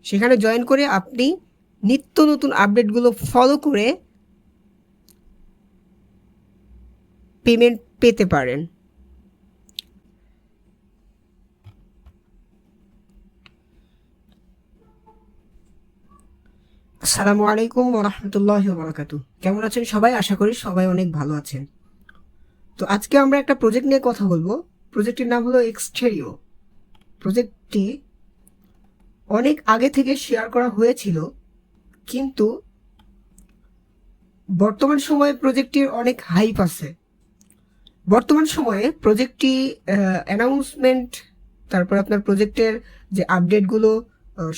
সেখানে জয়েন করে আপনি নিত্য নতুন আপডেটগুলো ফলো করে পেমেন্ট পেতে পারেন। আসসালামু আলাইকুম ওয়া রাহমাতুল্লাহি ওয়া বারাকাতুহু। কেমন আছেন সবাই? আশা করি সবাই অনেক ভালো আছেন। তো আজকে আমরা একটা প্রজেক্ট নিয়ে কথা বলবো। প্রজেক্টের নাম হলো এক্সটেরিও। প্রজেক্টটি অনেক আগে থেকে শেয়ার করা হয়েছিল, কিন্তু বর্তমান সময়ে প্রজেক্টটির অনেক হাইপ আছে। বর্তমান সময়ে প্রজেক্টটি অ্যানাউন্সমেন্ট, তারপর আপনার প্রজেক্টের যে আপডেটগুলো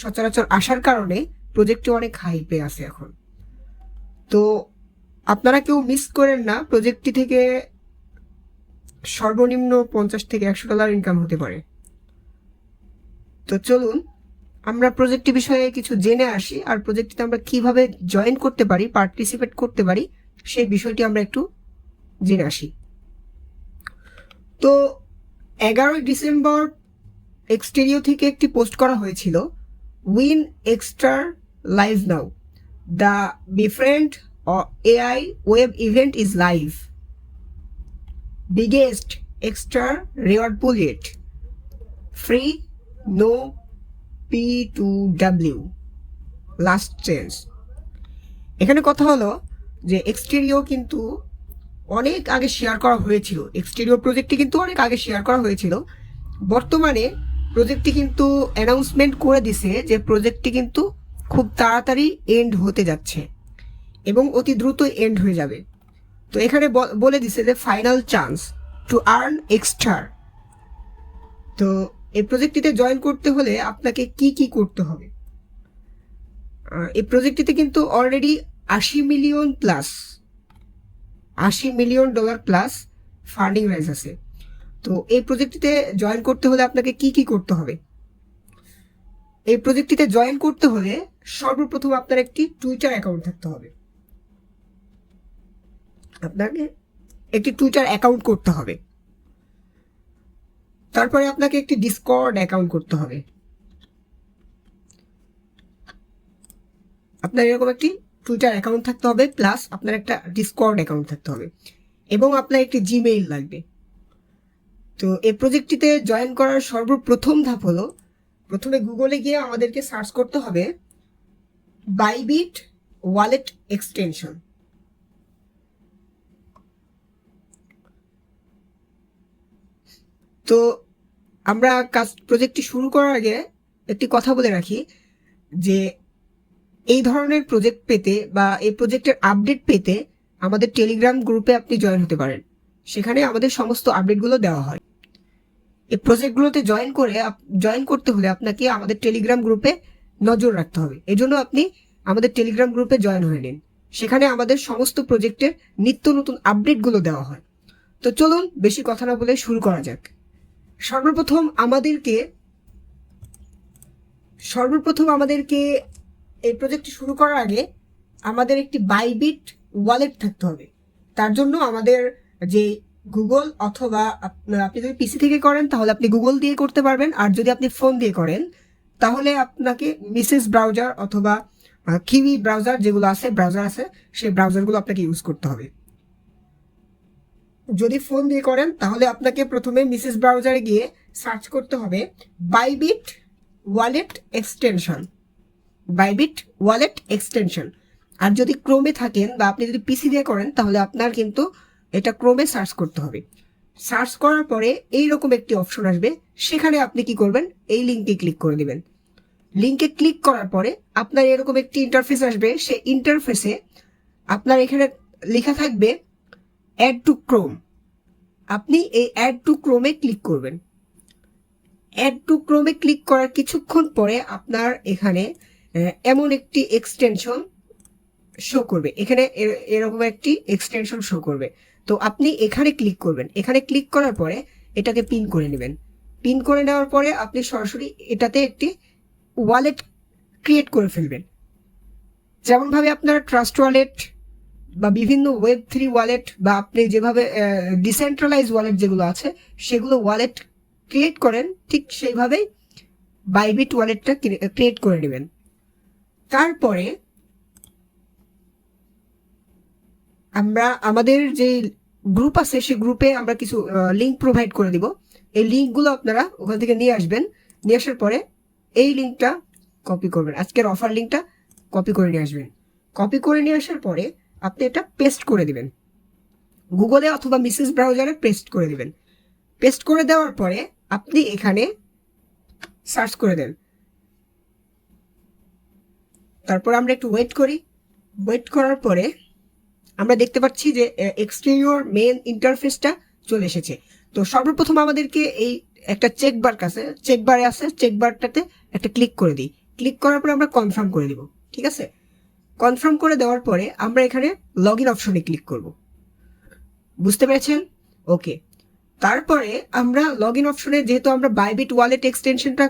সচরাচর আসার কারণে প্রজেক্টটি অনেক হাইপে আছে এখন। তো আপনারা কেউ মিস করেন না, প্রজেক্টটি থেকে সর্বনিম্ন $50 থেকে $100 ইনকাম হতে পারে। তো চলুন আমরা প্রজেক্টটি বিষয়ে কিছু জেনে আসি, আর প্রজেক্টটিতে আমরা কিভাবে জয়েন করতে পারি, পার্টিসিপেট করতে পারি, সেই বিষয়টি আমরা একটু জেনে আসি। তো 11 ডিসেম্বর এক্সটেরিও থেকে একটি পোস্ট করা হয়েছিল, win extra live now, the befriend AI web event is live, biggest extra reward pool yet, free, no P2W, last chance। এখানে কথা হলো যে এক্সটেরিও কিন্তু অনেক আগে শেয়ার করা হয়েছিল, এক্সটেরিও প্রজেক্টটি কিন্তু অনেক আগে শেয়ার করা হয়েছিল। বর্তমানে প্রজেক্টটি কিন্তু অ্যানাউন্সমেন্ট করে দিছে যে প্রজেক্টটি কিন্তু খুব তাড়াতাড়ি এন্ড হতে যাচ্ছে এবং অতি দ্রুত এন্ড হয়ে যাবে। তো এখানে বলে দিছে যে final chance to earn extra. তো এই প্রজেক্টটিতে জয়েন করতে হলে আপনাকে কি কি করতে হবে? এই প্রজেক্টটিতে কিন্তু already $80 million plus funding rise আছে। তো এই প্রজেক্টটিতে জয়েন করতে হলে আপনাকে কি কি করতে হবে? এই প্রজেক্টটিতে জয়েন করতে হলে সর্বপ্রথম আপনার একটি টুইটার অ্যাকাউন্ট থাকতে হবে। আপনাকে একটি টুইটার অ্যাকাউন্ট করতে হবে। তারপরে আপনাকে একটি ডিসকর্ড অ্যাকাউন্ট করতে হবে। আপনার এরকম একটি টুইটার অ্যাকাউন্ট থাকতে হবে, প্লাস আপনার একটা ডিসকর্ড অ্যাকাউন্ট থাকতে হবে, এবং আপনার একটি জিমেইল লাগবে। তো এই প্রজেক্টটিতে জয়েন করার সর্বপ্রথম ধাপ হলো, প্রথমে গুগলে গিয়ে আমাদেরকে সার্চ করতে হবে বাইবিট ওয়ালেট এক্সটেনশন। তো আমরা প্রজেক্টটি শুরু করার আগে একটি কথা বলে রাখি যে এই ধরনের প্রজেক্ট পেতে বা এই প্রজেক্টের আপডেট পেতে আমাদের টেলিগ্রাম গ্রুপে আপনি জয়েন হতে পারেন। সেখানে আমাদের সমস্ত আপডেটগুলো দেওয়া হয়। এই প্রজেক্টগুলোতে জয়েন করতে হলে আপনাকে আমাদের টেলিগ্রাম গ্রুপে নজর রাখতে হবে। এজন্য আপনি আমাদের টেলিগ্রাম গ্রুপে জয়েন হয়ে নিন। সেখানে আমাদের সমস্ত প্রজেক্টের নিত্য নতুন আপডেটগুলো দেওয়া হয়। তো চলুন বেশি কথা না বলে শুরু করা যাক। সর্বপ্রথম আমাদেরকে এই প্রজেক্টটি শুরু করার আগে আমাদের একটি বাইবিট ওয়ালেট থাকতে হবে। তার জন্য আমাদের যে গুগল, অথবা আপনি যদি পিসি থেকে করেন তাহলে আপনি গুগল দিয়ে করতে পারবেন, আর যদি আপনি ফোন দিয়ে করেন তাহলে আপনাকে মিসেস ব্রাউজার অথবা কিউই ব্রাউজার যেগুলো আছে, ব্রাউজার আছে, সেই ব্রাউজারগুলো আপনাকে ইউজ করতে হবে। যদি ফোন দিয়ে করেন তাহলে আপনাকে প্রথমে মিসেস ব্রাউজারে গিয়ে সার্চ করতে হবে Bybit wallet extension, Bybit wallet extension. আর যদি ক্রোমে থাকেন বা আপনি যদি পিসি দিয়ে করেন তাহলে আপনার কিন্তু এটা ক্রোমে সার্চ করতে হবে। সার্চ করার পরে এইরকম একটি অপশন আসবে, সেখানে আপনি কি করবেন, এই লিঙ্কে ক্লিক করে দিবেন। লিঙ্কে ক্লিক করার পরে আপনার এরকম একটি ইন্টারফেস আসবে। সেই ইন্টারফেসে আপনার এখানে লেখা থাকবে অ্যাড টু ক্রোম। আপনি এই অ্যাড টু ক্রোমে ক্লিক করবেন। অ্যাড টু ক্রোমে ক্লিক করার কিছুক্ষণ পরে আপনার এখানে এমন একটি এক্সটেনশন শো করবে, এখানে এরকম একটি এক্সটেনশন শো করবে। তো আপনি এখানে ক্লিক করবেন। এখানে ক্লিক করার পরে এটাকে পিন করে নেবেন। পিন করে নেওয়ার পরে আপনি সরাসরি এটাতে একটি ওয়ালেট ক্রিয়েট করে ফেলবেন। যেমনভাবে আপনার ট্রাস্ট ওয়ালেট বা বিভিন্ন Web3 ওয়ালেট বা আপনি যেভাবে ডিসেন্ট্রালাইজ ওয়ালেট যেগুলো আছে সেগুলো ওয়ালেট ক্রিয়েট করেন, ঠিক সেইভাবেই বাইবিট ওয়ালেটটা ক্রিয়েট করে নেবেন। তারপরে আমরা আমাদের যে গ্রুপ আছে সেই গ্রুপে আমরা কিছু লিঙ্ক প্রোভাইড করে দিব। এই লিঙ্কগুলো আপনারা ওখান থেকে নিয়ে আসবেন। নিয়ে আসার পরে এই লিঙ্কটা কপি করবেন, আজকের অফার লিঙ্কটা কপি করে নিয়ে আসবেন। কপি করে নিয়ে আসার পরে আপনি এটা পেস্ট করে দিবেন গুগলে অথবা মিসেস ব্রাউজারে পেস্ট করে দিবেন। পেস্ট করে দেওয়ার পরে আপনি এখানে সার্চ করে দেন। তারপর আমরা একটু ওয়েট করি। ওয়েট করার পরে আমরা দেখতে পাচ্ছি যে এক্সটেরিয়র মেন ইন্টারফেসটা চলে এসেছে। তো সর্বপ্রথম আমাদেরকে এই একটা চেকবার আছে, চেকবারে আছে, চেকবারটাতে একটা ক্লিক করে দিই। ক্লিক করার পরে আমরা কনফার্ম করে দিব। ঠিক আছে, কনফার্ম করে দেওয়ার পরে আমরা এখানে লগ ইন অপশনে ক্লিক করব। বুঝতে পেরেছেন? ওকে। তারপরে আমরা লগ ইন অপশনে, যেহেতু আমরা বাইবিট ওয়ালেট এক্সটেনশনটা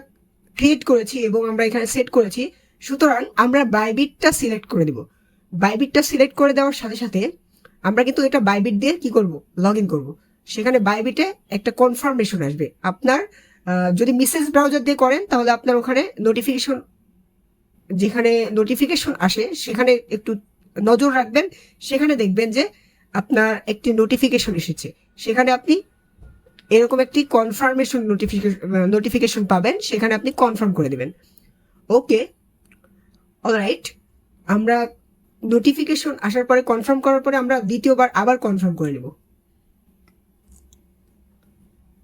ক্রিয়েট করেছি এবং আমরা এখানে সেট করেছি, সুতরাং আমরা বাইবিটটা সিলেক্ট করে দেব। বাইবিটটা সিলেক্ট করে দেওয়ার সাথে সাথে আমরা কিন্তু এটা বাইবিট দিয়ে কি করব, লগ ইন করবো। সেখানে বাইবিটে একটা কনফার্মেশন আসবে। আপনার যদি মিসেস ব্রাউজার দিয়ে করেন তাহলে আপনার ওখানে নোটিফিকেশন, যেখানে নোটিফিকেশন আসে সেখানে একটু নজর রাখবেন। সেখানে দেখবেন যে আপনার একটি নোটিফিকেশন এসেছে, সেখানে আপনি এরকম একটি কনফার্মেশন নোটিফিকেশন পাবেন, সেখানে আপনি কনফার্ম করে দেবেন। ওকে, অলরাইট। আমরা নোটিফিকেশন আসার পরে, কনফার্ম করার পরে আমরা দ্বিতীয়বার আবার কনফার্ম করে নেব।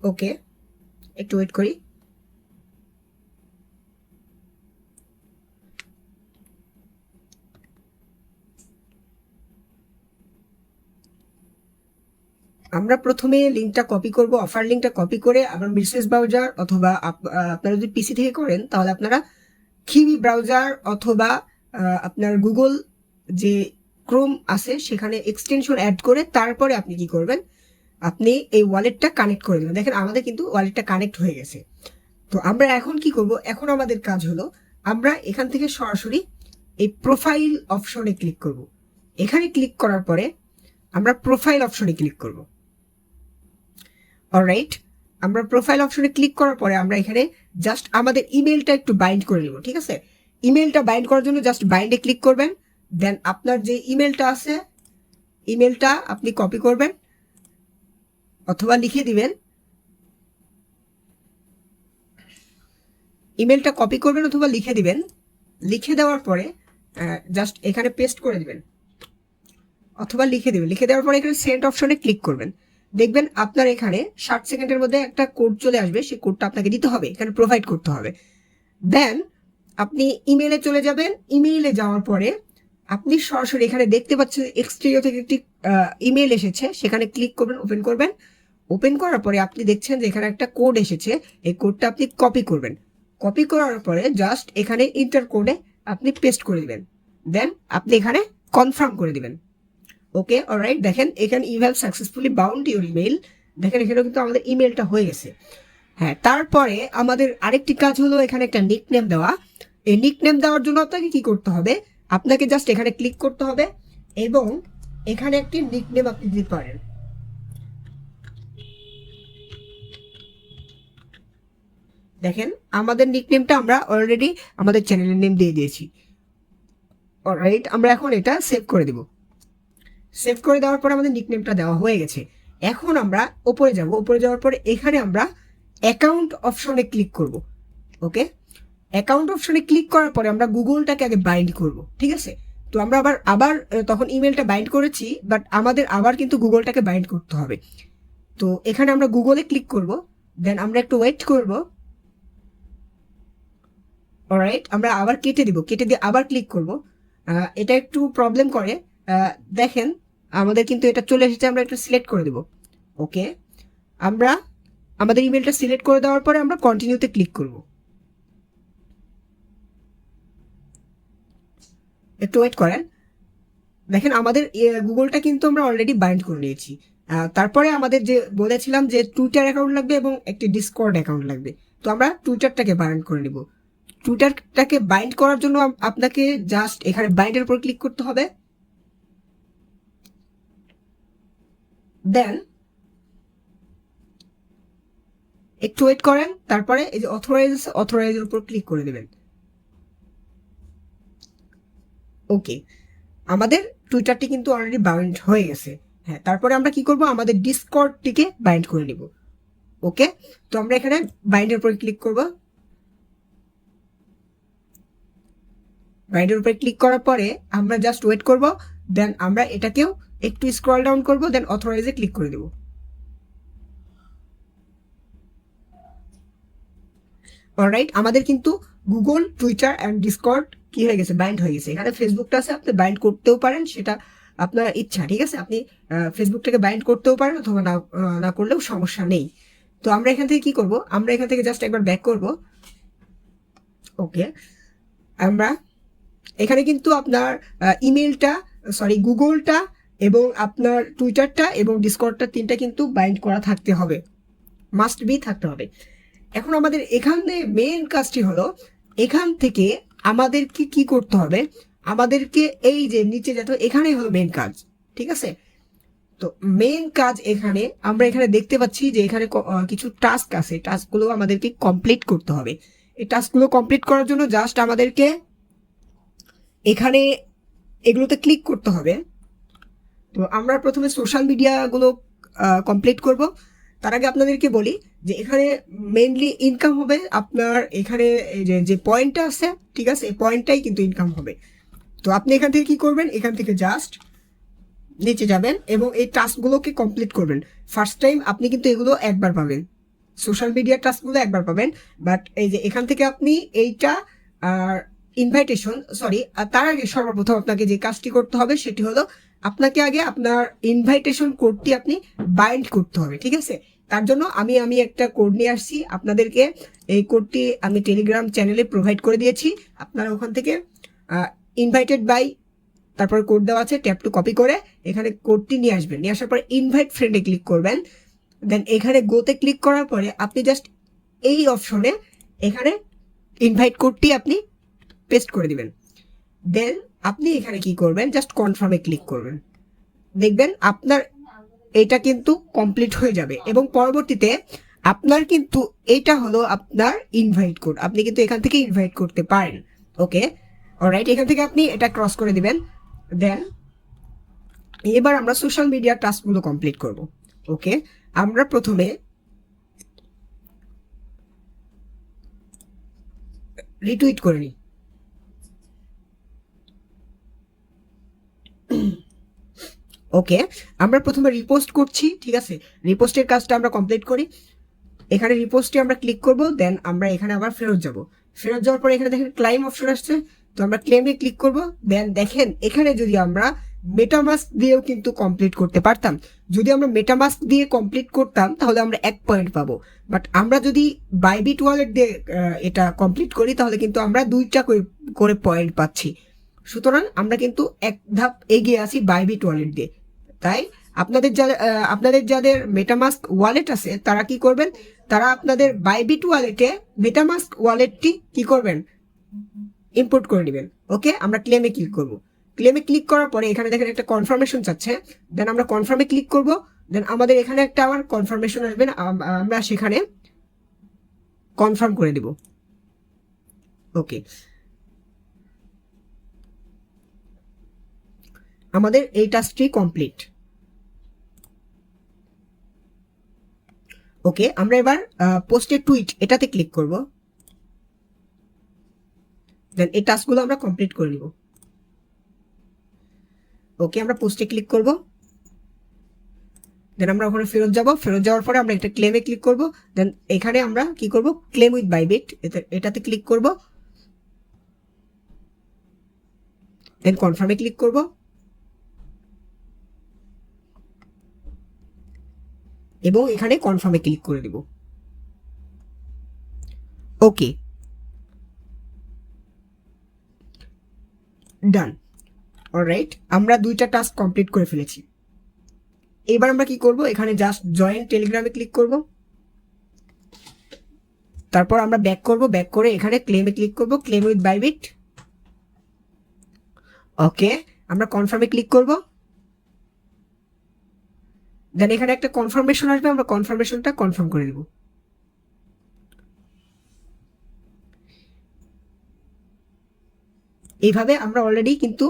ওকে, একটু ওয়েট করি। আমরা প্রথমে লিঙ্কটা কপি করব, অফার লিঙ্কটা কপি করে আবার মিসেস ব্রাউজার অথবা আপনারা যদি পিসি থেকে করেন তাহলে আপনারা কিউই ব্রাউজার অথবা আপনার গুগল যে ক্রোম আছে সেখানে এক্সটেনশন অ্যাড করে তারপরে আপনি কি করবেন, আপনি এই ওয়ালেটটা কানেক্ট করে দেবেন। দেখেন আমাদের কিন্তু ওয়ালেটটা কানেক্ট হয়ে গেছে। তো আমরা এখন কি করব, এখন আমাদের কাজ হলো আমরা এখান থেকে সরাসরি এই প্রোফাইল অপশনে ক্লিক করব। এখানে ক্লিক করার পরে আমরা প্রোফাইল অপশনে ক্লিক করব। অলরাইট, আমরা প্রোফাইল অপশনে ক্লিক করার পরে আমরা এখানে জাস্ট আমাদের ইমেলটা একটু বাইন্ড করে নেব। ঠিক আছে, ইমেলটা বাইন্ড করার জন্য জাস্ট বাইন্ডে ক্লিক করবেন। দেন আপনার যে ইমেলটা আছে ইমেলটা আপনি কপি করবেন অথবা লিখে দিবেন। ইমেলটা কপি করবেন অথবা লিখে দিবেন। লিখে দেওয়ার পরে জাস্ট এখানে পেস্ট করে দিবেন অথবা লিখে দিবেন। লিখে দেওয়ার পরে এখানে সেন্ড অপশনে ক্লিক করবেন। দেখবেন আপনার এখানে 60 সেকেন্ডের মধ্যে একটা কোড চলে আসবে, সেই কোডটা আপনাকে দিতে হবে, এখানে প্রোভাইড করতে হবে। দেন আপনি ইমেলে চলে যাবেন। ইমেইলে যাওয়ার পরে আপনি সরাসরি এখানে দেখতে পাচ্ছেন এক্সটেরিয়র থেকে একটি ইমেল এসেছে, সেখানে ক্লিক করবেন, ওপেন করবেন। ওপেন করার পরে আপনি দেখছেন যে এখানে একটা কোড এসেছে, এই কোডটা আপনি কপি করবেন। কপি করার পরে জাস্ট এখানে ইন্টার কোডে আপনি পেস্ট করে দিবেন। দেন আপনি এখানে কনফার্ম করে দিবেন। Okay, alright. দেখেন এখানে you have successfully bound your email. দেখেন এখানেও কিন্তু আমাদের ইমেলটা হয়ে গেছে। হ্যাঁ, তারপরে আমাদের আরেকটি কাজ হলো এখানে একটা নিকনেম দেওয়া। এই নিকনেম দেওয়ার জন্য আপনাকে কি করতে হবে, আপনাকে জাস্ট এখানে ক্লিক করতে হবে এবং এখানে একটি নিকনেম আপনি দিতে পারেন। দেখেন আমাদের নিকনেমটা আমরা অলরেডি আমাদের চ্যানেলের নেম দিয়ে দিয়েছি। অলরাইট, আমরা এখন এটা সেভ করে দেব। সেভ করে দেওয়ার পরে আমাদের নিকনেমটা দেওয়া হয়ে গেছে। এখন আমরা উপরে যাব। উপরে যাওয়ার পরে এখানে আমরা অ্যাকাউন্ট অপশনে ক্লিক করব। ওকে, অ্যাকাউন্ট অপশনে ক্লিক করার পরে আমরা গুগলটাকে আগে বাইন্ড করব। ঠিক আছে, তো আমরা আবার তখন ইমেলটা বাইন্ড করেছি, বাট আমাদের আবার কিন্তু গুগলটাকে বাইন্ড করতে হবে। তো এখানে আমরা গুগলে ক্লিক করব। দেন আমরা একটু ওয়েট করব। অলরাইট, আমরা আবার কেটে দিব। কেটে দিয়ে আবার ক্লিক করব। এটা একটু প্রবলেম করে। দেখেন আমাদের কিন্তু এটা চলে এসেছে, আমরা একটু সিলেক্ট করে দেব। ওকে, আমরা আমাদের ইমেলটা সিলেক্ট করে দেওয়ার পরে আমরা কন্টিনিউতে ক্লিক করব। একটু ওয়েট করেন। দেখেন আমাদের গুগলটা কিন্তু আমরা অলরেডি বাইন্ড করে নিয়েছি। তারপরে আমাদের যে বলেছিলাম যে টুইটার অ্যাকাউন্ট লাগবে এবং একটি ডিসকর্ড অ্যাকাউন্ট লাগবে, তো আমরা টুইটারটাকে বাইন্ড করে নিব। টুইটারটাকে বাইন্ড করার জন্য আপনাকে জাস্ট এখানে বাইন্ডের উপর ক্লিক করতে হবে। দেন একটু ওয়েট করেন। তারপরে এই যে অথরাইজের উপর ক্লিক করে দেবেন। ওকে, আমাদের টুইটারটি কিন্তু অলরেডি বাইন্ড হয়ে গেছে। হ্যাঁ, তারপরে আমরা কি করব, আমাদের ডিসকর্ডটিকে বাইন্ড করে নিব। ওকে, তো আমরা এখানে বাইন্ডের উপর ক্লিক করব। বাইন্ডের উপরে ক্লিক করার পরে আমরা জাস্ট ওয়েট করব, দেন আমরা এটাকেও একটু স্ক্রল ডাউন করব, দেন অথরাইজে ক্লিক করে দেব। অলরাইট, আমাদের কিন্তু গুগল, টুইটার অ্যান্ড ডিসকর্ড কি হয়ে গেছে, বাইন্ড হয়ে গেছে। এখানে ফেসবুকটা আছে, আপনি বাইন্ড করতেও পারেন, সেটা আপনার ইচ্ছা, ঠিক আছে। আপনি ফেসবুকটাকে বাইন্ড করতেও পারেন অথবা না করলেও সমস্যা নেই। তো আমরা এখান থেকে কি করব, আমরা এখান থেকে জাস্ট একবার ব্যাক করব। ওকে, আমরা এখানে কিন্তু আপনার ইমেলটা, সরি গুগলটা এবং আপনার টুইটারটা এবং ডিসকর্ডটা তিনটা কিন্তু বাইন্ড করা থাকতে হবে, মাস্ট বি থাকতে হবে। এখন আমাদের এখানে মেন কাজটি হলো, এখান থেকে আমাদেরকে কি করতে হবে, আমাদেরকে এই যে নিচে যেতে, এখানেই হলো মেন কাজ, ঠিক আছে। তো মেন কাজ এখানে আমরা এখানে দেখতে পাচ্ছি যে এখানে কিছু টাস্ক আছে, টাস্কগুলো আমাদেরকে কমপ্লিট করতে হবে। এই টাস্কগুলো কমপ্লিট করার জন্য জাস্ট আমাদেরকে এখানে এগুলোতে ক্লিক করতে হবে। তো আমরা প্রথমে সোশ্যাল মিডিয়াগুলো কমপ্লিট করব। তার আগে আপনাদেরকে বলি যে এখানে মেইনলি ইনকাম হবে আপনার, এখানে যে পয়েন্টটা আছে, ঠিক আছে, এই পয়েন্টটাই কিন্তু ইনকাম হবে। তো আপনি এখান থেকে কি করবেন, এখান থেকে জাস্ট নিচে যাবেন এবং এই টাস্কগুলোকে কমপ্লিট করবেন। ফার্স্ট টাইম আপনি কিন্তু এগুলো একবার পাবেন, সোশ্যাল মিডিয়ার টাস্কগুলো একবার পাবেন, বাট এই যে এখান থেকে আপনি এইটা আর ইনভাইটেশন, সরি, তার আগে সর্বপ্রথম আপনাকে যে কাজটি করতে হবে সেটি হলো আপনাকে আগে আপনার ইনভাইটেশন কোডটি আপনি বাইন্ড করতে হবে, ঠিক আছে। তার জন্য আমি একটা কোড নিয়ে আসছি আপনাদেরকে। এই কোডটি আমি টেলিগ্রাম চ্যানেলে প্রোভাইড করে দিয়েছি, আপনারা ওখান থেকে ইনভাইটেড বাই, তারপর কোড দেওয়া আছে, ট্যাপ টু কপি করে এখানে কোডটি নিয়ে আসবেন। নিয়ে আসার পরে ইনভাইট ফ্রেন্ডে ক্লিক করবেন, দেন এখানে গোতে ক্লিক করার পরে আপনি জাস্ট এই অপশনে এখানে ইনভাইট কোডটি আপনি পেস্ট করে দিবেন। দেন আপনি এখানে কি করবেন, জাস্ট কনফার্মে ক্লিক করবেন, দেখবেন আপনার এটা কিন্তু কমপ্লিট হয়ে যাবে এবং পরবর্তীতে আপনার কিন্তু এটা হলো আপনার ইনভাইট কোড, আপনি কিন্তু এখান থেকে ইনভাইট করতে পারেন। ওকে, অলরাইট, এখান থেকে আপনি এটা ক্রস করে দিবেন। দেন এবার আমরা সোশ্যাল মিডিয়া টাস্কগুলো কমপ্লিট করব। ওকে, আমরা প্রথমে রিটুইট করে নিই। ওকে, আমরা প্রথমে রিপোস্ট করছি, ঠিক আছে। রিপোস্টের কাজটা আমরা কমপ্লিট করি। এখানে রিপোস্টে আমরা ক্লিক করব, দেন আমরা এখানে আবার ফেরত যাব। ফেরত যাওয়ার পরে এখানে দেখেন ক্লাইম অপশন আসছে, তো আমরা ক্লেমে ক্লিক করব। দেন দেখেন এখানে যদি আমরা মেটামাস্ক দিয়েও কিন্তু কমপ্লিট করতে পারতাম। যদি আমরা মেটামাস্ক দিয়ে কমপ্লিট করতাম তাহলে আমরা 1 পয়েন্ট পাবো, বাট আমরা যদি বাইবিট ওয়ালেট দিয়ে এটা কমপ্লিট করি তাহলে কিন্তু আমরা 2টা করে পয়েন্ট পাচ্ছি। সুতরাং আমরা কিন্তু এক ধাপ এগিয়ে আছি বাইবিট ওয়ালেট দিয়ে। তাই আপনাদের যাদের মেটামাস্ক ওয়ালেট আছে তারা কি করবেন, তারা আপনাদের বাইবিট ওয়ালেটে মেটামাস্ক ওয়ালেটটি কি করবেন, ইম্পোর্ট করে নেবেন। ওকে, আমরা ক্লেমে ক্লিক করব। ক্লেমে ক্লিক করার পরে এখানে দেখেন একটা কনফার্মেশন চাচ্ছে, দেন আমরা কনফার্মে ক্লিক করব। দেন আমাদের এখানে একটা আবার কনফার্মেশন আসবে, আমরা সেখানে কনফার্ম করে দেব। ওকে, আমাদের এই টাস্কটি কমপ্লিট। ওকে, আমরা এবার পোস্টে টুইট এটাতে ক্লিক করব। দেন এই টাস্কগুলো আমরা কমপ্লিট করে নিব। ওকে, আমরা পোস্টে ক্লিক করব। দেন আমরা ওখানে ফেরত যাব। ফেরত যাওয়ার পরে আমরা একটা ক্লেমে ক্লিক করব। দেন এখানে আমরা কি করব, ক্লেম উইথ বাইবিট এটাতে ক্লিক করব। দেন কনফার্মে ক্লিক করব। এবং এখানে কনফার্মে ক্লিক করে দেব। ওকে, ডান। অলরাইট, আমরা 2টা টাস্ক কমপ্লিট করে ফেলেছি। এবার আমরা কি করব, এখানে জাস্ট জয়েন টেলিগ্রামে ক্লিক করব। তারপর আমরা ব্যাক করব, ব্যাক করে এখানে ক্লেমে ক্লিক করব, ক্লেম উইথ বাইবিট। ওকে, আমরা কনফার্মে ক্লিক করব। দেন এখানে একটা কনফার্মেশন আসবে, আমরা কনফার্মেশনটা কনফার্ম করে দেব। এইভাবে আমরা অলরেডি কিন্তু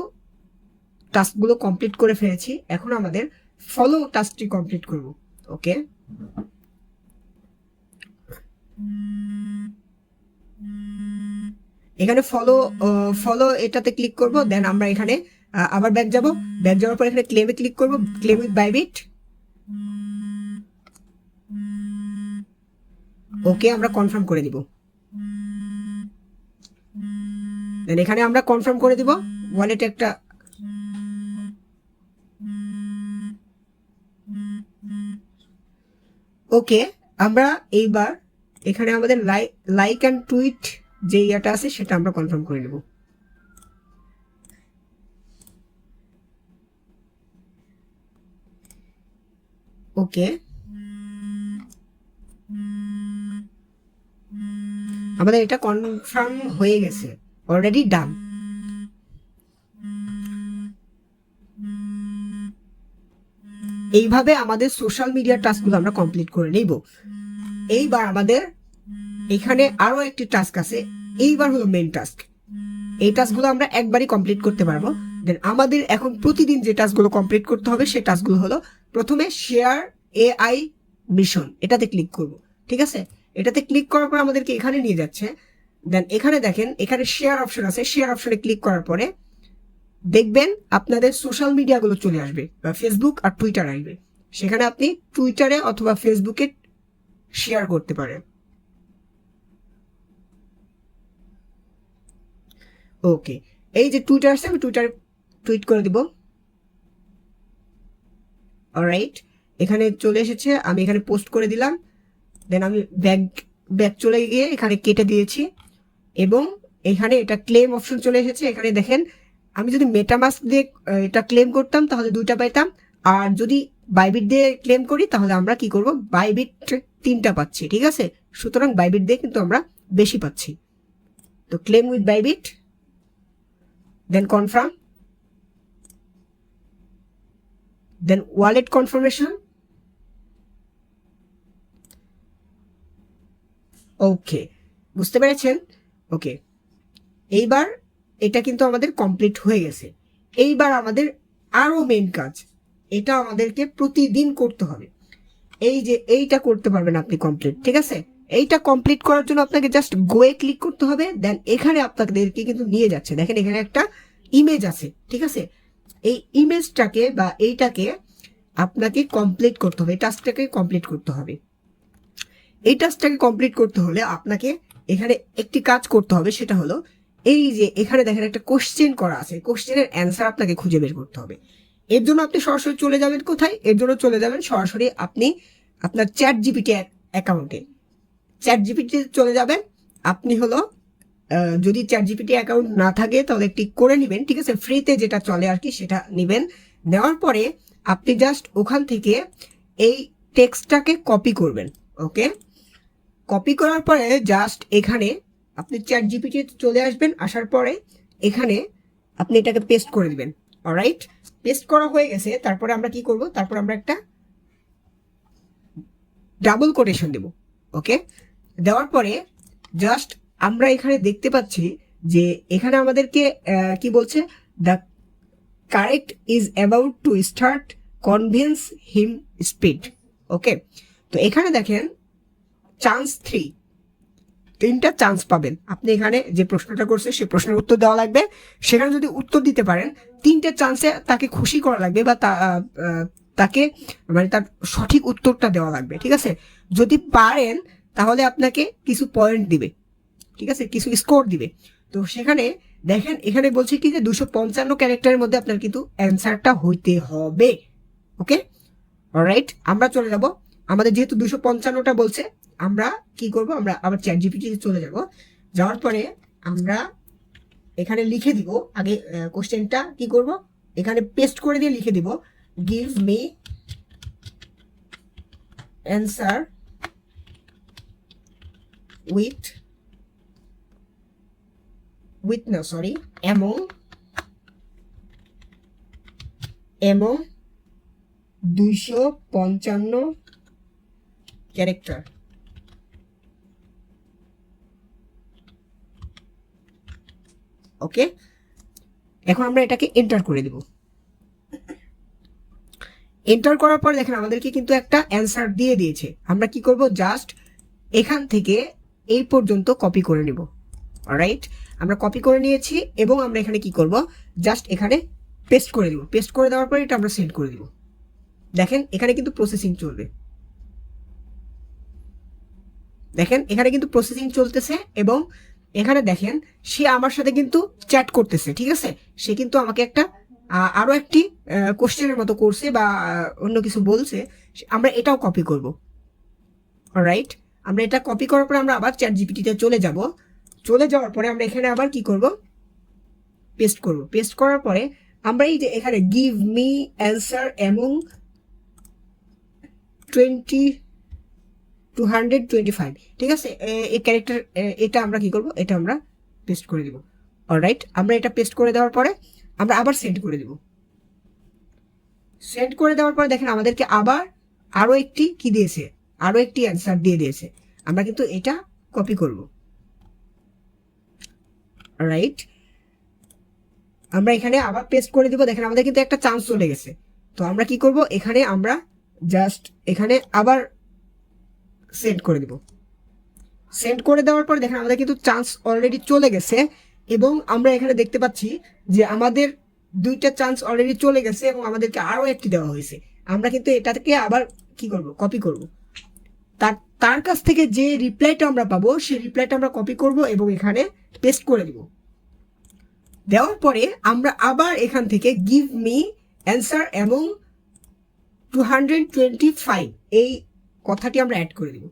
টাস্কগুলো কমপ্লিট করে ফেলেছি। এখন আমাদের ফলো টাস্কটি কমপ্লিট করব। ওকে, এখানে ফলো এটাতে ক্লিক করব। দেন আমরা এখানে আবার ব্যাক যাব। ব্যাক যাওয়ার পর এখানে ক্লেমে ক্লিক করব, ক্লেম উইথ বাইবিট। ওকে, আমরা কনফার্ম করে দিব। দেন এখানে আমরা কনফার্ম করে দিব ওয়ালেটে একটা ওকে। আমরা এইবার এখানে আমাদের লাইক অ্যান্ড টুইট যে ইয়াটা আছে সেটা আমরা কনফার্ম করে নেব। ওকে, আমাদের এটা কনফার্ম হয়ে গেছে, অলরেডি ডান। এইভাবে আমাদের সোশ্যাল মিডিয়ার টাস্কগুলো আমরা কমপ্লিট করে নেব। এইবার আমাদের এখানে আরো একটি টাস্ক আছে, এইবার হলো মেইন টাস্ক। এই টাস্কগুলো আমরা একবারই কমপ্লিট করতে পারবো। দেন আমাদের এখন প্রতিদিন যে টাস্কগুলো কমপ্লিট করতে হবে সেই টাস্কগুলো হলো, প্রথমে শেয়ার এআই মিশন, এটাতে ক্লিক করব। ঠিক আছে, এটাতে ক্লিক করার পর আমাদেরকে এখানে নিয়ে যাচ্ছে। দেন এখানে দেখেন এখানে শেয়ার অপশন আছে, শেয়ার অপশনে ক্লিক করার পরে দেখবেন আপনাদের সোশ্যাল মিডিয়াগুলো চলে আসবে, বা ফেসবুক আর টুইটার আসবে। সেখানে আপনি টুইটারে অথবা ফেসবুকে শেয়ার করতে পারেন। ওকে, এই যে টুইটার আছে আমি টুইটার টুইট করে দিব। অলরাইট, এখানে চলে এসেছে, আমি এখানে পোস্ট করে দিলাম। দেন আমি ব্যাক চলে গিয়ে এখানে কেটে দিয়েছি, এবং এখানে এটা ক্লেম অপশন চলে এসেছে। এখানে দেখেন আমি যদি মেটামাস্ক দিয়ে এটা ক্লেম করতাম তাহলে 2টা পাইতাম, আর যদি বাইবিট দিয়ে ক্লেম করি তাহলে আমরা কি করব, বাইবিট 3টা পাচ্ছি। ঠিক আছে, সুতরাং বাইবিট দিয়ে কিন্তু আমরা বেশি পাচ্ছি। তো claim with Bybit, then confirm, then wallet confirmation. Okay, বুঝতে পেরেছেন? ওকে, এইবার এটা কিন্তু আমাদের কমপ্লিট হয়ে গেছে। এইবার আমাদের আরো মেইন কাজ, এটা আমাদেরকে প্রতিদিন করতে হবে। এই যে এইটা করতে পারবেন আপনি কমপ্লিট। ঠিক আছে, এইটা কমপ্লিট করার জন্য আপনাকে জাস্ট গোয়ে ক্লিক করতে হবে। দেন এখানে আপনাদেরকে কিন্তু নিয়ে যাচ্ছে, দেখেন এখানে একটা ইমেজ আছে। ঠিক আছে, এই ইমেজটাকে বা এইটাকে আপনাকে কমপ্লিট করতে হবে, এই টাস্কটাকে কমপ্লিট করতে হবে। এই টাস্কটাকে কমপ্লিট করতে হলে আপনাকে এখানে একটি কাজ করতে হবে, সেটা হলো এই যে এখানে দেখেন একটা কোশ্চেন করা আছে, কোশ্চেনের অ্যান্সার আপনাকে খুঁজে বের করতে হবে। এর জন্য আপনি সরাসরি চলে যাবেন কোথায়, এর জন্য চলে যাবেন সরাসরি আপনি আপনার চ্যাট জিপিটি অ্যাকাউন্টে। চ্যাট জিপিটি চলে যাবেন আপনি, হলো যদি চ্যাট জিপিটি অ্যাকাউন্ট না থাকে তাহলে একটি করে নেবেন। ঠিক আছে, ফ্রিতে যেটা চলে আর কি সেটা নেবেন। নেওয়ার পরে আপনি জাস্ট ওখান থেকে এই টেক্সটটাকে কপি করবেন। ওকে, কপি করার পরে জাস্ট এখানে আপনি চ্যাট জিপিটি চলে আসবেন, আসার পরে এখানে আপনি এটাকে পেস্ট করে দিবেন। অলরাইট, পেস্ট করা হয়ে গেছে। তারপরে আমরা কি করব, তারপর আমরা একটা ডাবল কোটেশন দেব। ওকে, দেওয়ার পরে জাস্ট আমরা এখানে দেখতে পাচ্ছি যে এখানে আমাদেরকে কি বলছে, the correct is about to start, convince him speed. Okay, তো এখানে দেখেন চান্স 3টা চান্স পাবেন আপনি। এখানে যে প্রশ্নটা করছে সেই প্রশ্নের উত্তর দেওয়া লাগবে। সেখানে যদি উত্তর দিতে পারেন 3টে চান্সে তাকে খুশি করা লাগবে, বা তাকে মানে তার সঠিক উত্তরটা দেওয়া লাগবে। ঠিক আছে, যদি পারেন তাহলে আপনাকে কিছু পয়েন্ট দিবে। ঠিক আছে, কিছু স্কোর দিবে। তো সেখানে দেখেন এখানে বলছে কি যে 255 ক্যারেক্টারের মধ্যে আপনার কিন্তু অ্যান্সারটা হইতে হবে। ওকে, অলরাইট, আমরা চলে যাব। আমাদের যেহেতু 255টা বলছে, আমরা কি করব, আমরা আবার চ্যাট জিপিটি চলে যাব। যাওয়ার পরে আমরা এখানে লিখে দিব, আগে কোশ্চেনটা কি করব, এখানে পেস্ট করে দিয়ে লিখে দিব, give me answer among 255 character. Okay, এখন আমরা এটাকে এন্টার করে দেব। এন্টার করার পর দেখেন আমাদেরকে কিন্তু একটা অ্যান্সার দিয়ে দিয়েছে। আমরা কি করব, জাস্ট এখান থেকে এই পর্যন্ত কপি করে নিব। অলরাইট, আমরা কপি করে নিয়েছি এবং আমরা এখানে কি করব, জাস্ট এখানে পেস্ট করে দিব। পেস্ট করে দেওয়ার পর এটা আমরা সেন্ড করে দিব। দেখেন এখানে কিন্তু প্রসেসিং চলবে, দেখেন এখানে কিন্তু প্রসেসিং চলতেছে এবং এখানে দেখেন সে আমার সাথে কিন্তু চ্যাট করতেছে। ঠিক আছে, সে কিন্তু আমাকে একটা আরো একটি কোশ্চেনের মতো করছে বা অন্য কিছু বলছে। আমরা এটাও কপি করব। অলরাইট, আমরা এটা কপি করার পরে আমরা আবার চ্যাট জিপিটিতে চলে যাব। চলে যাওয়ার পরে আমরা এখানে আবার কি করব, পেস্ট করব। পেস্ট করার পরে আমরা এই যে এখানে গিভ মি অ্যান্সার এমং 225, ঠিক আছে, এই ক্যারেক্টার এটা আমরা কি করব, এটা আমরা পেস্ট করে দিব। অলরাইট, আমরা এটা পেস্ট করে দেওয়ার পরে আমরা আবার সেন্ড করে দিব। সেন্ড করে দেওয়ার পরে দেখেন আমাদেরকে আবার আরো একটি কি দিয়েছে, আরো একটি অ্যান্সার দিয়ে দিয়েছে। আমরা কিন্তু এটা কপি করব। রাইট, আমরা এখানে আবার পেস্ট করে দিব। দেখেন আমাদের কিন্তু একটা চান্স চলে গেছে। তো আমরা কি করব, এখানে আমরা জাস্ট এখানে আবার সেন্ড করে দিব। সেন্ড করে দেওয়ার পর দেখেন আমাদের কিন্তু চান্স অলরেডি চলে গেছে এবং আমরা এখানে দেখতে পাচ্ছি যে আমাদের দুইটা চান্স অলরেডি চলে গেছে এবং আমাদেরকে আরো একটি দেওয়া হয়েছে। আমরা কিন্তু এটাকে আবার কি করব, কপি করব। তার কাছ থেকে যে রিপ্লাইটা আমরা পাবো সেই রিপ্লাইটা আমরা কপি করব এবং এখানে পেস্ট করে দিব। দেওয়ার পরে আমরা আবার এখান থেকে গিভ মি অ্যান্সার এবং 225 এই কথাটি আমরা অ্যাড করে দিব।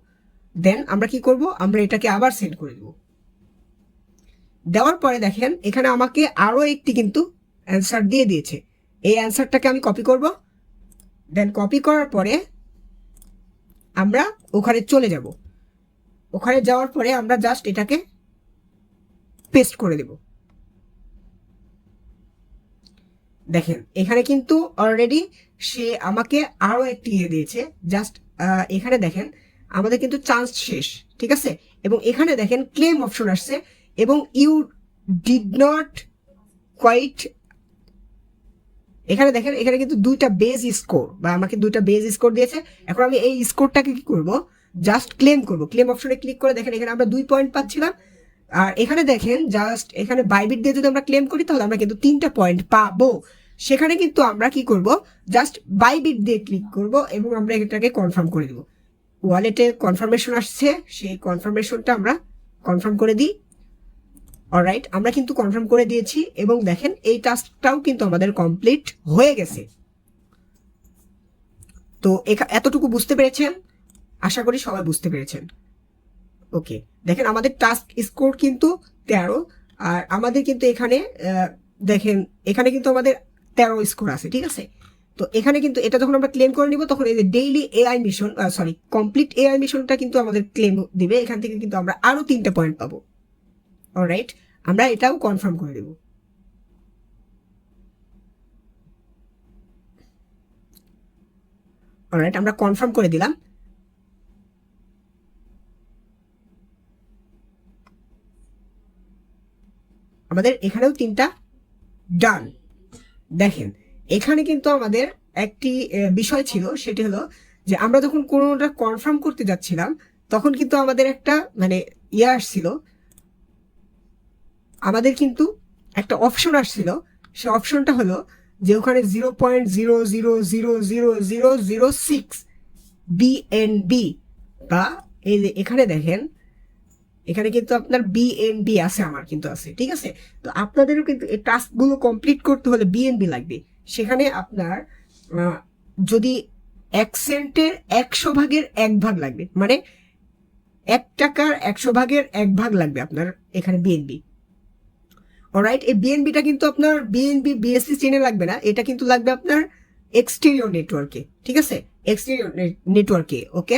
দেন আমরা কি করব, আমরা এটাকে আবার সেন্ড করে দিব। দেওয়ার পরে দেখেন এখানে আমাকে আরো একটি কিন্তু অ্যান্সার দিয়ে দিয়েছে। এই অ্যান্সারটাকে আমি কপি করব। দেন কপি করার পরে আমরা ওখানে চলে যাব। ওখানে যাওয়ার পরে আমরা জাস্ট এটাকে পেস্ট করে দেব। দেখেন এখানে কিন্তু অলরেডি সে আমাকে আরো একটি ইয়ে দিয়েছে। জাস্ট এখানে দেখেন আমাদের কিন্তু চান্স শেষ, ঠিক আছে। এবং এখানে দেখেন ক্লেম অপশন আসছে এবং ইউ ডিড নট কোয়াইট। এখানে দেখেন এখানে কিন্তু দুইটা বেজ স্কোর বা আমাকে দুইটা বেজ স্কোর দিয়েছে। এখন আমি এই স্কোরটাকে কি করব, জাস্ট ক্লেম করব। ক্লেম অপশনে ক্লিক করে দেখেন এখানে আমরা 2 পয়েন্ট পাচ্ছিলাম। আর এখানে দেখেন জাস্ট এখানে বাইবিট দিয়ে যদি আমরা ক্লেম করি তাহলে আমরা কিন্তু 3টা পয়েন্ট পাবো। সেখানে কিন্তু আমরা কি করব, জাস্ট বাইবিট দিয়ে ক্লিক করব এবং আমরা এটাকে কনফার্ম করে দেব। ওয়ালেটে কনফার্মেশন আসছে, সেই কনফার্মেশনটা আমরা কনফার্ম করে দিই। অলরাইট, আমরা কিন্তু কনফার্ম করে দিয়েছি এবং দেখেন এই টাস্কটাও কিন্তু আমাদের কমপ্লিট হয়ে গেছে। তো এতটুকু বুঝতে পেরেছেন, আশা করি সবাই বুঝতে পেরেছেন। ওকে, দেখেন আমাদের টাস্ক স্কোর কিন্তু 13 আর আমাদের কিন্তু এখানে দেখেন এখানে কিন্তু আমাদের 13 স্কোর আছে, ঠিক আছে। তো এখানে কিন্তু এটা যখন আমরা ক্লেম করে নিব তখন এই যে daily AI mission complete AI মিশনটা কিন্তু আমাদের ক্লেম দিবে। এখান থেকে কিন্তু আমরা আরো 3টা পয়েন্ট পাবো। অলরাইট, আমরা এটাও কনফার্ম করে দেব। অলরাইট, আমরা কনফার্ম করে দিলাম। আমাদের এখানেও 3টা ডান। দেখেন এখানে কিন্তু আমাদের একটি বিষয় ছিল, সেটি হলো যে আমরা যখন কোনোটা কনফার্ম করতে যাচ্ছিলাম তখন কিন্তু আমাদের একটা মানে ইয়ে আসছিল, আমাদের কিন্তু একটা অপশন আসছিল। সে অপশনটা হলো যে ওখানে 0.00000006 বিএনবি বা এই এখানে দেখেন এখানে কিন্তু আপনার বিএনবি আছে, আমার কিন্তু আছে, ঠিক আছে। তো আপনাদেরও কিন্তু এই টাস্কগুলো কমপ্লিট করতে হলে বিএনবি লাগবে। সেখানে আপনার যদি 1 সেন্টের 100 ভাগের 1 ভাগ লাগবে, মানে 1 টাকার 100 ভাগের 1 ভাগ লাগবে আপনার এখানে বিএনবি। অলরাইট, এই বিএনবিটা কিন্তু আপনার বিএনবি বিএসসি চেনে লাগবে না, এটা কিন্তু লাগবে আপনার এক্সটেরিয়র নেটওয়ার্কে, ঠিক আছে, এক্সটেরিয়র নেটওয়ার্কে। ওকে,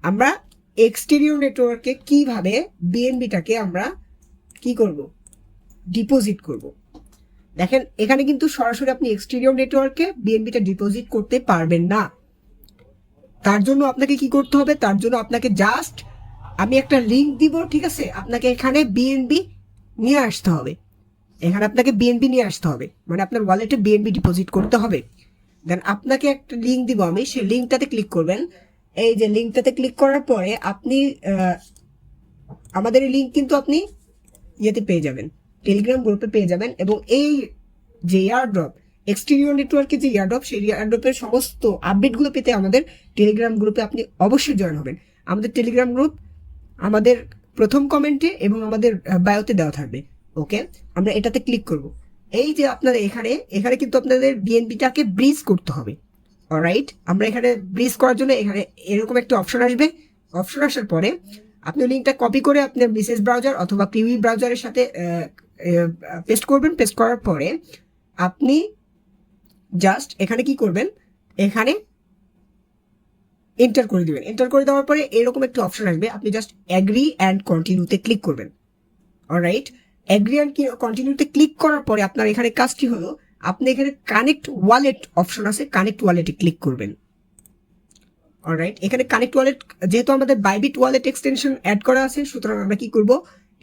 আমরা এক্সটেরিয়র নেটওয়ার্কে কিভাবে বিএনবিটাকে আমরা কি করব, ডিপোজিট করব। দেখেন এখানে কিন্তু সরাসরি আপনি এক্সটেরিয়র নেটওয়ার্কে বিএনবিটা ডিপোজিট করতে পারবেন না। তার জন্য আপনাকে কি করতে হবে, তার জন্য আপনাকে জাস্ট আমি একটা লিঙ্ক দিব, ঠিক আছে, আপনাকে এখানে বিএনবি নিয়ে আসতে হবে এখানে আপনাকে বিএনবি নিয়ে আসতে হবে, মানে আপনার ওয়ালেটে বিএনবি ডিপোজিট করতে হবে। দেন আপনাকে একটা লিঙ্ক দিব আমি, সেই লিঙ্কটাতে ক্লিক করবেন। এই যে লিঙ্কটাতে ক্লিক করার পরে আপনি আমাদের এই লিঙ্ক কিন্তু আপনি ইয়েতে পেয়ে যাবেন, টেলিগ্রাম গ্রুপে পেয়ে যাবেন। এবং এই যে এয়ারড্রপ, এক্সটেরিয়র নেটওয়ার্কের যে এয়ারড্রপ, সেই এয়ারড্রপের সমস্ত আপডেটগুলো পেতে আমাদের টেলিগ্রাম গ্রুপে আপনি অবশ্যই জয়েন হবেন। আমাদের টেলিগ্রাম গ্রুপ আমাদের প্রথম কমেন্টে এবং আমাদের বায়োতে দেওয়া থাকবে। ওকে, আমরা এটাতে ক্লিক করব। এই যে আপনাদের এখানে কিন্তু আপনাদের বিএনপিটাকে ব্রিজ করতে হবে। অলরাইট, আমরা এখানে ব্রিজ করার জন্য এখানে এরকম একটা অপশন আসবে। অপশন আসার পরে আপনি লিঙ্কটা কপি করে আপনার মিসেস ব্রাউজার অথবা কিউই ব্রাউজারের সাথে পেস্ট করবেন। পেস্ট করার পরে আপনি জাস্ট এখানে কি করবেন, এখানে এন্টার করে দিবেন। এন্টার করে দেওয়ার পরে এরকম একটা অপশন আসবে, আপনি জাস্ট অ্যাগ্রি অ্যান্ড কন্টিনিউতে ক্লিক করবেন। অলরাইট, অ্যাগ্রি অ্যান্ড কন্টিনিউতে ক্লিক করার পরে আপনার এখানে কাজটি হলো, আপনি এখানে কানেক্ট ওয়ালেট অপশন আছে, কানেক্ট ওয়ালেটে ক্লিক করবেন। অলরাইট, এখানে কানেক্ট ওয়ালেট, যেহেতু আমাদের বাইবিট ওয়ালেট এক্সটেনশন অ্যাড করা আছে, সুতরাং আমরা কি করব,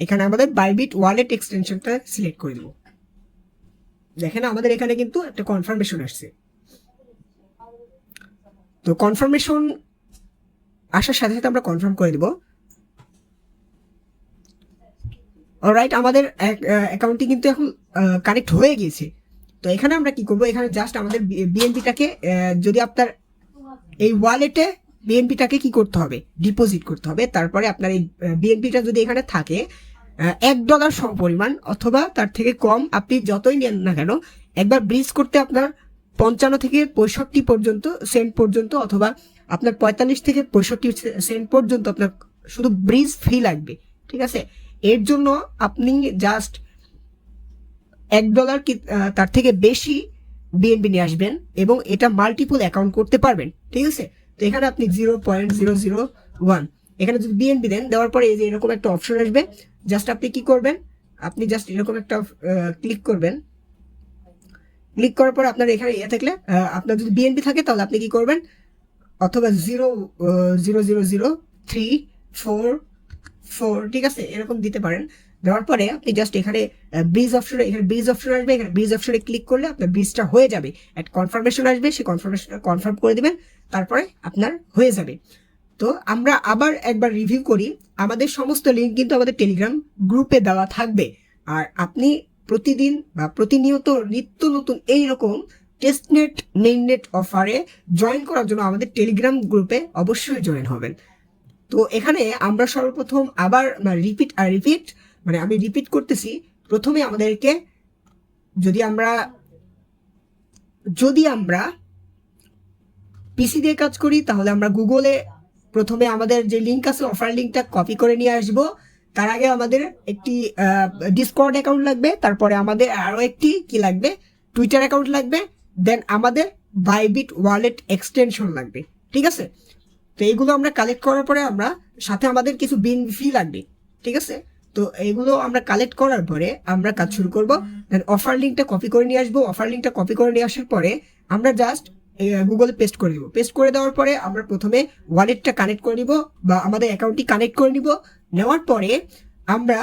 এখানে আমাদের বাইবিট ওয়ালেট এক্সটেনশনটা সিলেক্ট করে দেব। দেখেন আমাদের এখানে কিন্তু একটা কনফার্মেশন আসছে। তো কনফার্মেশন আসার সাথে সাথে আমরা কনফার্ম করে দেব। অলরাইট, আমাদের অ্যাকাউন্টটি কিন্তু এখন কানেক্ট হয়ে গিয়েছে। তো এখানে আমরা কি করব, এখানে জাস্ট আমাদের বিএনপিটাকে, যদি আপনার এই ওয়ালেটে বিএনপিটাকে কি করতে হবে, ডিপোজিট করতে হবে। তারপরে আপনার এই বিএনপিটা যদি এখানে থাকে $1 সমপরিমাণ অথবা তার থেকে কম, আপনি যতই নেন না কেন, একবার ব্রিজ করতে আপনার 55 থেকে 65 পর্যন্ত সেন্ট পর্যন্ত, অথবা আপনার 45 থেকে 65 সেন্ট পর্যন্ত আপনার শুধু ব্রিজ ফি লাগবে। ঠিক আছে, এর জন্য আপনি জাস্ট $1 কি তার থেকে বেশি বিএনবি নিয়ে আসবেন এবং এটা মাল্টিপল অ্যাকাউন্ট করতে পারবেন। ঠিক আছে, তো এখানে আপনি 0.001 এখানে যদি বিএনবি দেন, দেওয়ার পরে এই যে এরকম একটা অপশন আসবে, জাস্ট আপনি কি করবেন, আপনি জাস্ট এরকম একটা ক্লিক করবেন। ক্লিক করার পর আপনার এখানে থাকলে, আপনার যদি বিএনবি থাকে তাহলে আপনি কি করবেন, অথবা 0.00344, ঠিক আছে, এরকম দিতে পারেন। দেওয়ার পরে আপনি জাস্ট এখানে ব্রিজ অপশনে, এখানে ব্রিজ অপশন আসবে, এখানে ব্রিজ অপশনে ক্লিক করলে আপনার ব্রিজটা হয়ে যাবে। একটা কনফার্মেশন আসবে, সেই কনফার্মেশন কনফার্ম করে দিবেন, তারপরে আপনার হয়ে যাবে। তো আমরা আবার একবার রিভিউ করি, আমাদের সমস্ত লিঙ্ক কিন্তু আমাদের টেলিগ্রাম গ্রুপে দেওয়া থাকবে। আর আপনি প্রতিদিন বা প্রতিনিয়ত নিত্য নতুন এইরকম টেস্টনেট মেইননেট অফারে জয়েন করার জন্য আমাদের টেলিগ্রাম গ্রুপে অবশ্যই জয়েন হবেন। তো এখানে আমরা সর্বপ্রথম আবার রিপিট মানে আমি রিপিট করতেছি। প্রথমে আমাদেরকে যদি আমরা পিসি দিয়ে কাজ করি, তাহলে আমরা গুগলে প্রথমে আমাদের যে লিঙ্ক আছে অফার লিঙ্কটা কপি করে নিয়ে আসব। তার আগে আমাদের একটি ডিসকর্ড অ্যাকাউন্ট লাগবে, তারপরে আমাদের আরও একটি কি লাগবে, টুইটার অ্যাকাউন্ট লাগবে, দেন আমাদের বাইবিট ওয়ালেট এক্সটেনশন লাগবে। ঠিক আছে, তো এইগুলো আমরা কালেক্ট করার পরে আমরা সাথে আমাদের কিছু বিন ফি লাগবে। ঠিক আছে, তো এইগুলো আমরা কালেক্ট করার পরে আমরা কাজ শুরু করব। দেন অফার লিঙ্কটা কপি করে নিয়ে আসবো। অফার লিঙ্কটা কপি করে নিয়ে আসার পরে আমরা জাস্ট গুগলে পেস্ট করে দিব। পেস্ট করে দেওয়ার পরে আমরা প্রথমে ওয়ালেটটা কানেক্ট করে নিব বা আমাদের অ্যাকাউন্টটি কানেক্ট করে নিব। নেওয়ার পরে আমরা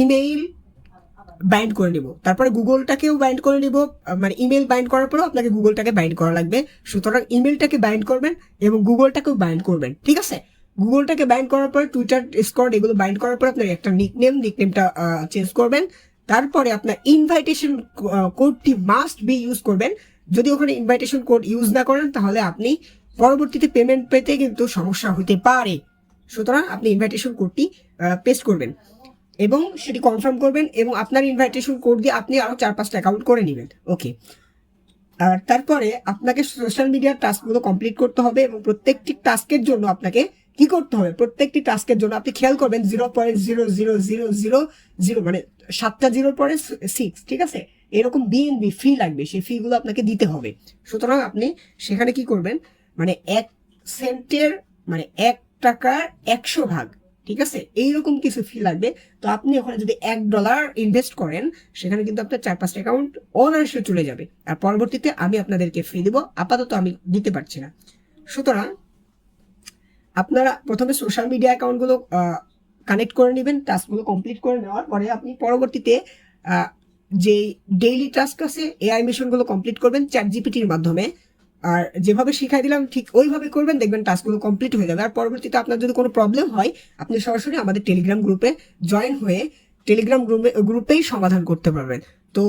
ইমেইল বাইন্ড করে নিব, তারপরে গুগলটাকেও বাইন্ড করে নিব। মানে ইমেল বাইন্ড করার পরেও আপনাকে গুগলটাকে বাইন্ড করা লাগবে, সুতরাং ইমেলটাকে বাইন্ড করবেন এবং গুগলটাকেও বাইন্ড করবেন। ঠিক আছে, গুগলটাকে বাইন্ড করার পরে টুইটার, ডিসকর্ড এগুলো বাইন্ড করার পরে আপনার একটা নিকনেমটা চেঞ্জ করবেন। তারপরে আপনার ইনভাইটেশন কোডটি মাস্ট বি ইউজ করবেন। যদি ওখানে ইনভাইটেশন কোড ইউজ না করেন তাহলে আপনি পরবর্তীতে পেমেন্ট পেতে কিন্তু সমস্যা হতে পারে। সুতরাং আপনি ইনভাইটেশন কোডটি পেস্ট করবেন এবং সেটি কনফার্ম করবেন এবং আপনার ইনভাইটেশন কোড দিয়ে আপনি আরও 4-5টা অ্যাকাউন্ট করে নেবেন। ওকে, আর তারপরে আপনাকে সোশ্যাল মিডিয়ার টাস্কগুলো কমপ্লিট করতে হবে এবং প্রত্যেকটি টাস্কের জন্য আপনাকে কি করতে হবে, প্রত্যেকটি টাস্কের জন্য আপনি খেয়াল করবেন 0.00000, মানে 7টা জিরোর পরে 6। ঠিক আছে, এরকম বিএনবি ফি লাগবে, সেই ফিগুলো আপনাকে দিতে হবে। সুতরাং আপনি সেখানে কি করবেন, মানে 1 সেন্টের মানে 1 টাকার 100 ভাগ, ঠিক আছে, এইরকম কিছু ফি লাগবে। তো আপনি ওখানে যদি $1 ইনভেস্ট করেন, সেখানে কিন্তু আপনার 4-5টা অ্যাকাউন্ট অনায়াসে চলে যাবে। আর পরবর্তীতে আমি আপনাদেরকে ফি দেবো, আপাতত আমি দিতে পারছি না। সুতরাং আপনারা প্রথমে সোশ্যাল মিডিয়া অ্যাকাউন্টগুলো কানেক্ট করে নেবেন। টাস্কগুলো কমপ্লিট করে নেওয়ার পরে আপনি পরবর্তীতে যে ডেইলি টাস্ক আছে এআই মিশনগুলো কমপ্লিট করবেন ChatGPT-র মাধ্যমে। আর যেভাবে শিখাই দিলাম ঠিক ওইভাবে করবেন, দেখবেন টাস্কগুলো কমপ্লিট হয়ে যাবে। আর পরবর্তীতে আপনার যদি কোনো প্রবলেম হয় আপনি সরাসরি আমাদের টেলিগ্রাম গ্রুপে জয়েন হয়ে টেলিগ্রাম গ্রুপেই সমাধান করতে পারবেন। তো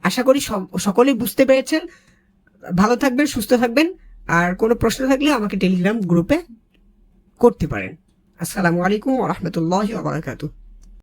আশা করি সকলেই বুঝতে পেরেছেন। ভালো থাকবেন, সুস্থ থাকবেন। আর কোনো প্রশ্ন থাকলে আমাকে টেলিগ্রাম গ্রুপে করতে পারেন। আসসালামু আলাইকুম ওয়া রাহমাতুল্লাহি ওয়া বারাকাতুহু।